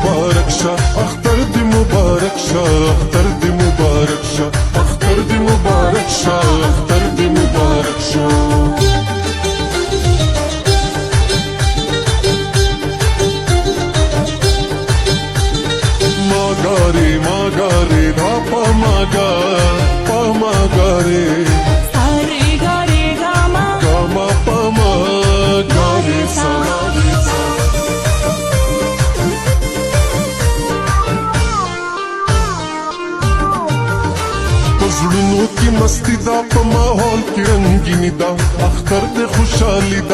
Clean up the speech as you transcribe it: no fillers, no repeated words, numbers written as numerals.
مبارک شه اختر دی مبارک شه اختر دی مبارک شه اختر دی مبارک شه اختر دی مبارک شه magare dha pa magare sare gare gama gama pa magare sa पज़ड़नों की मस्ती दा प माहौल की रंगीनी दा अख्तर दे खुशहाली दा